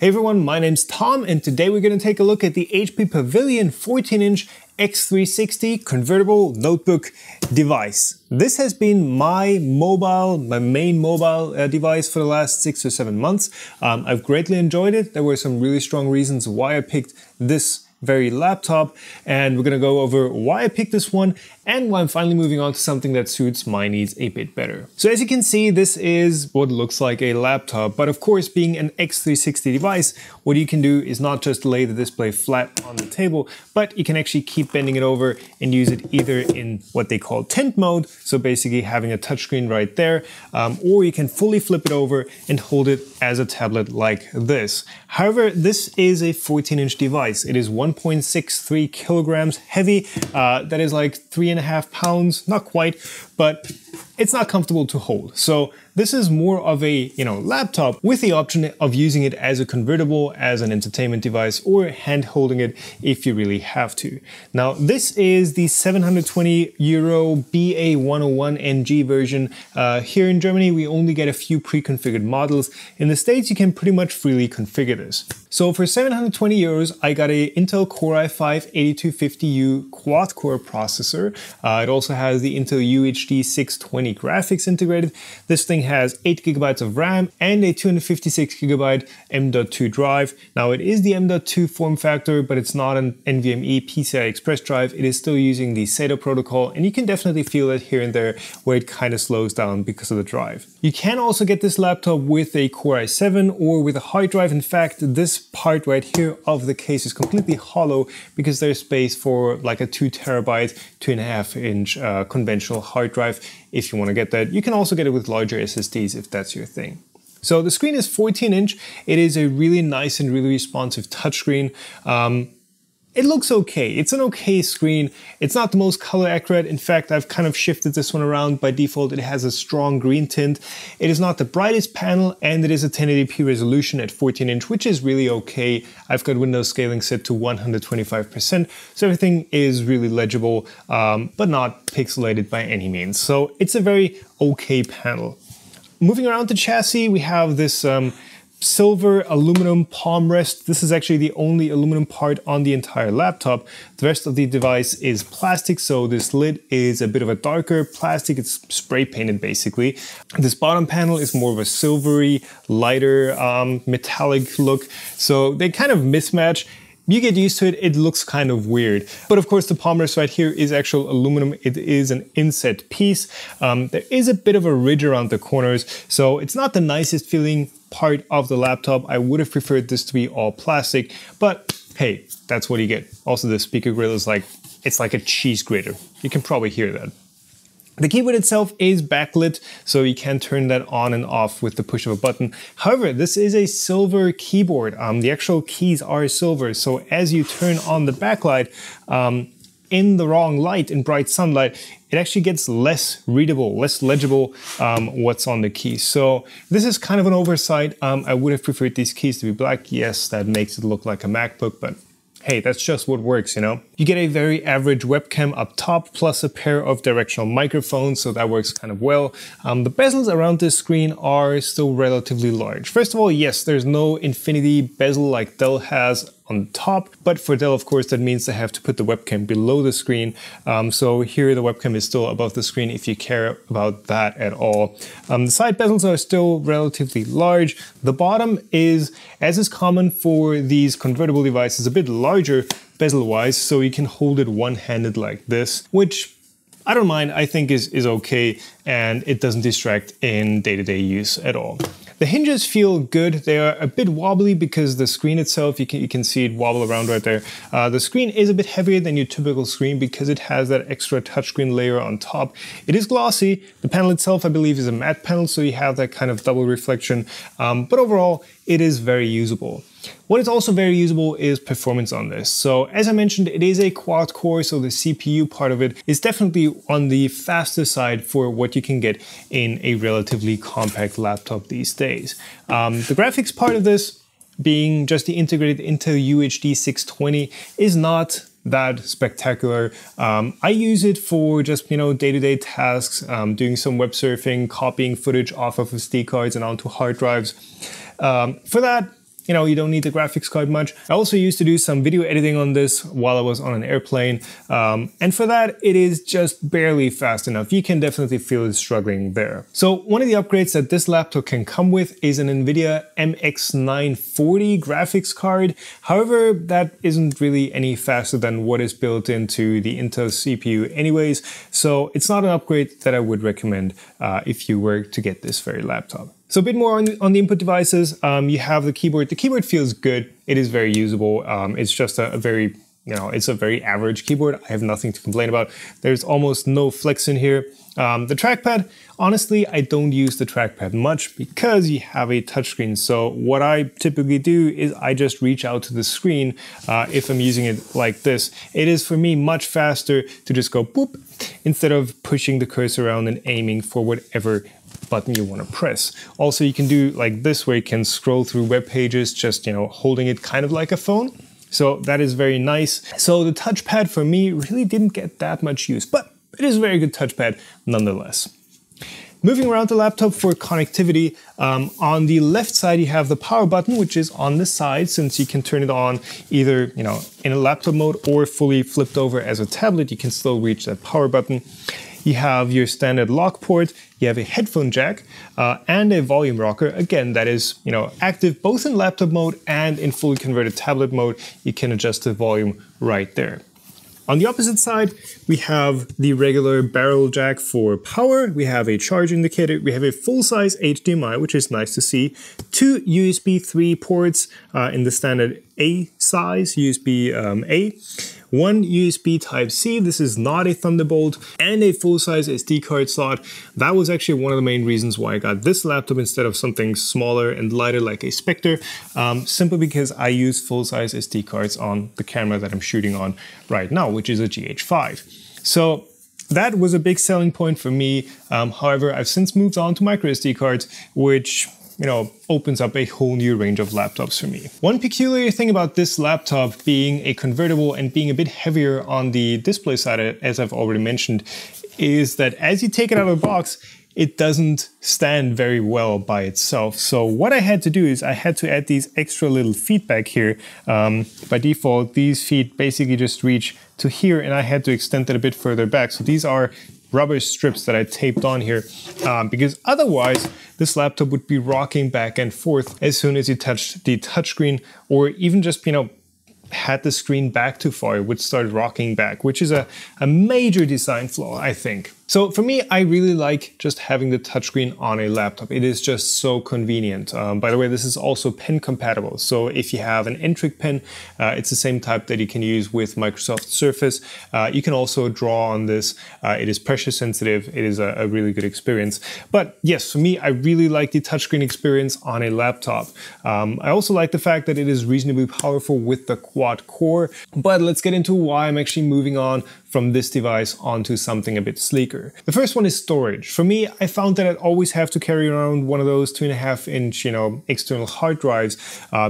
Hey everyone, my name's Tom and today we're going to take a look at the HP Pavillion 14-inch x360 convertible notebook device. This has been my main mobile device for the last 6 or 7 months. I've greatly enjoyed it. There were some really strong reasons why I picked this very laptop, and we're going to go over why I picked this one and why I'm finally moving on to something that suits my needs a bit better. So as you can see, this is what looks like a laptop, but of course, being an x360 device, what you can do is not just lay the display flat on the table, but you can actually keep bending it over and use it either in what they call tent mode, so basically having a touchscreen right there, or you can fully flip it over and hold it as a tablet like this. However, this is a 14-inch device. It is 1.63 kilograms heavy. That is like 3.5 pounds, not quite, but it's not comfortable to hold. So this is more of a, laptop with the option of using it as a convertible, as an entertainment device, or hand holding it if you really have to. Now, this is the 720 euro BA101 NG version. Here in Germany, we only get a few pre-configured models. In the States, you can pretty much freely configure this. So for 720 euros, I got a Intel Core i5-8250U quad-core processor. It also has the Intel UHD 620 graphics integrated. This thing has 8 GB of RAM and a 256 GB M.2 drive. Now it is the M.2 form factor, but it's not an NVMe PCI Express drive. It is still using the SATA protocol, and you can definitely feel it here and there where it kind of slows down because of the drive. You can also get this laptop with a Core i7 or with a hard drive. In fact, this part right here of the case is completely hollow because there's space for like a 2 terabyte, 2.5 inch conventional hard drive. If you want to get that, you can also get it with larger SSDs if that's your thing. So the screen is 14-inch. It is a really nice and really responsive touchscreen. It looks okay. It's an okay screen. It's not the most color accurate. In fact, I've kind of shifted this one around. By default, it has a strong green tint. It is not the brightest panel, and it is a 1080p resolution at 14-inch, which is really okay. I've got Windows scaling set to 125%, so everything is really legible, but not pixelated by any means. So it's a very okay panel. Moving around the chassis, we have this silver aluminum palm rest. This is actually the only aluminum part on the entire laptop. The rest of the device is plastic, so this lid is a bit of a darker plastic. It's spray painted basically. This bottom panel is more of a silvery, lighter, metallic look, so they kind of mismatch. You get used to it, it looks kind of weird. But of course the palm rest right here is actual aluminum. It is an inset piece. There is a bit of a ridge around the corners, so it's not the nicest feeling part of the laptop. I would have preferred this to be all plastic, but hey, that's what you get. Also, the speaker grill is it's like a cheese grater. You can probably hear that. The keyboard itself is backlit, so you can turn that on and off with the push of a button. However, this is a silver keyboard. The actual keys are silver, so as you turn on the backlight, in the wrong light, in bright sunlight, it actually gets less readable, less legible what's on the keys. So this is kind of an oversight. I would have preferred these keys to be black. Yes, that makes it look like a MacBook, but hey, that's just what works, You get a very average webcam up top, plus a pair of directional microphones, so that works kind of well. The bezels around this screen are still relatively large. First of all, yes, there's no infinity bezel like Dell has on top, but for Dell, of course, that means they have to put the webcam below the screen. So here the webcam is still above the screen if you care about that at all. The side bezels are still relatively large. The bottom is, as is common for these convertible devices, a bit larger bezel-wise, so you can hold it one-handed like this, which I don't mind. I think is okay, and it doesn't distract in day-to-day use at all. The hinges feel good. They are a bit wobbly because the screen itself, you can see it wobble around right there. The screen is a bit heavier than your typical screen because it has that extra touchscreen layer on top. It is glossy. The panel itself, I believe, is a matte panel, so you have that kind of double reflection. But overall, it is very usable. What is also very usable is performance on this. So as I mentioned, it is a quad core, so the CPU part of it is definitely on the faster side for what you can get in a relatively compact laptop these days. The graphics part of this, being just the integrated Intel UHD 620, is not that spectacular. I use it for just, day-to-day tasks, doing some web surfing, copying footage off of SD cards and onto hard drives. For that, you know, you don't need the graphics card much. I also used to do some video editing on this while I was on an airplane. And for that, it is just barely fast enough. You can definitely feel it struggling there. So one of the upgrades that this laptop can come with is an NVIDIA MX940 graphics card. However, that isn't really any faster than what is built into the Intel CPU anyways. So it's not an upgrade that I would recommend if you were to get this very laptop. So a bit more on the input devices. You have the keyboard. The keyboard feels good. It is very usable. It's just a very, it's a very average keyboard. I have nothing to complain about. There's almost no flex in here. The trackpad, honestly, I don't use the trackpad much because you have a touchscreen. So what I typically do is I just reach out to the screen if I'm using it like this. It is for me much faster to just go boop instead of pushing the cursor around and aiming for whatever button you want to press. Also, you can do like this where you can scroll through web pages, just, holding it kind of like a phone. So that is very nice. So the touchpad for me really didn't get that much use, but it is a very good touchpad nonetheless. Moving around the laptop for connectivity, on the left side you have the power button, which is on the side, since you can turn it on either in a laptop mode or fully flipped over as a tablet. You can still reach that power button. You have your standard lock port, you have a headphone jack, and a volume rocker. Again, that is active both in laptop mode and in fully converted tablet mode. You can adjust the volume right there. On the opposite side, we have the regular barrel jack for power. We have a charge indicator. We have a full-size HDMI, which is nice to see. 2 USB 3 ports in the standard A size, USB-A. 1 USB Type-C, this is not a Thunderbolt, and a full-size SD card slot. That was actually one of the main reasons why I got this laptop instead of something smaller and lighter like a Spectre, simply because I use full-size SD cards on the camera that I'm shooting on right now, which is a GH5. So that was a big selling point for me. However, I've since moved on to micro SD cards, which opens up a whole new range of laptops for me. One peculiar thing about this laptop being a convertible and being a bit heavier on the display side, as I've already mentioned, is that as you take it out of the box, it doesn't stand very well by itself. So what I had to do is I had to add these extra little feet back here. By default, these feet basically just reach to here, and I had to extend it a bit further back. So these are rubber strips that I taped on here, because otherwise this laptop would be rocking back and forth as soon as you touched the touchscreen, or even just, had the screen back too far, it would start rocking back, which is a major design flaw, I think. So for me, I really like just having the touchscreen on a laptop. It is just so convenient. By the way, this is also pen compatible. So if you have an N-Trick pen, it's the same type that you can use with Microsoft Surface. You can also draw on this. It is pressure sensitive. It is a really good experience. But yes, for me, I really like the touchscreen experience on a laptop. I also like the fact that it is reasonably powerful with the quad core. But let's get into why I'm actually moving on from this device onto something a bit sleeker. The first one is storage. For me, I found that I'd always have to carry around one of those 2.5-inch, external hard drives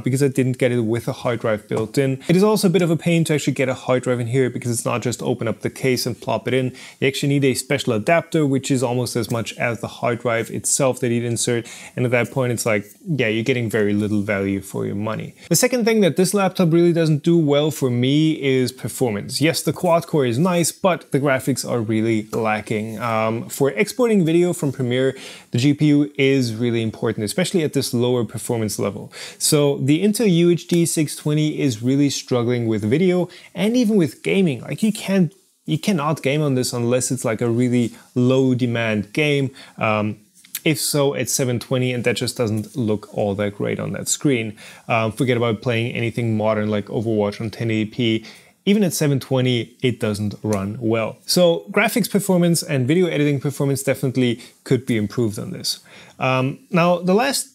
because I didn't get it with a hard drive built in. It is also a bit of a pain to actually get a hard drive in here because it's not just open up the case and plop it in. You actually need a special adapter, which is almost as much as the hard drive itself that you'd insert. And at that point, it's like, yeah, you're getting very little value for your money. The second thing that this laptop really doesn't do well for me is performance. Yes, the quad core is nice, but the graphics are really lacking. For exporting video from Premiere, the GPU is really important, especially at this lower performance level. So the Intel UHD 620 is really struggling with video and even with gaming. Like you cannot game on this unless it's like a really low demand game. If so, it's 720, and that just doesn't look all that great on that screen. Forget about playing anything modern like Overwatch on 1080p. Even at 720, it doesn't run well. So graphics performance and video editing performance definitely could be improved on this. Now, the last,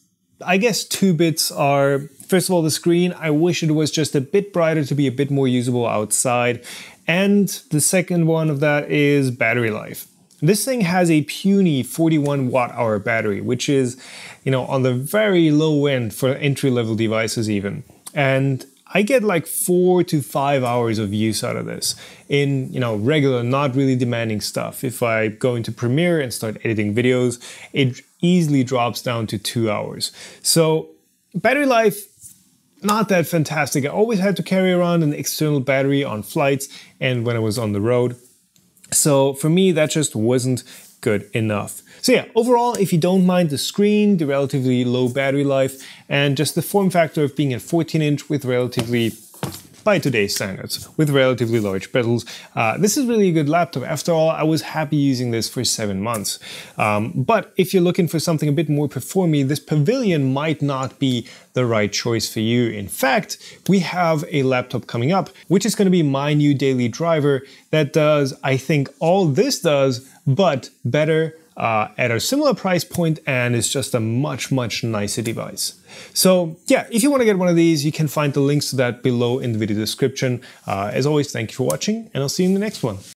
I guess, 2 bits are, first of all, the screen. I wish it was just a bit brighter to be a bit more usable outside. And the second one of that is battery life. This thing has a puny 41 watt-hour battery, which is, on the very low end for entry-level devices even. And I get like 4 to 5 hours of use out of this in, regular, not really demanding stuff. If I go into Premiere and start editing videos, it easily drops down to 2 hours. So battery life not that fantastic. I always had to carry around an external battery on flights and when I was on the road. So for me, that just wasn't good enough. So yeah, overall, if you don't mind the screen, the relatively low battery life, and just the form factor of being a 14-inch with relatively, by today's standards, with relatively large bezels, this is really a good laptop. After all, I was happy using this for 7 months. But if you're looking for something a bit more performy, this Pavillion might not be the right choice for you. In fact, we have a laptop coming up, which is going to be my new daily driver that does, I think, all this does, but better at a similar price point, and is just a much nicer device. So yeah, if you want to get one of these, you can find the links to that below in the video description. As always, thank you for watching, and I'll see you in the next one.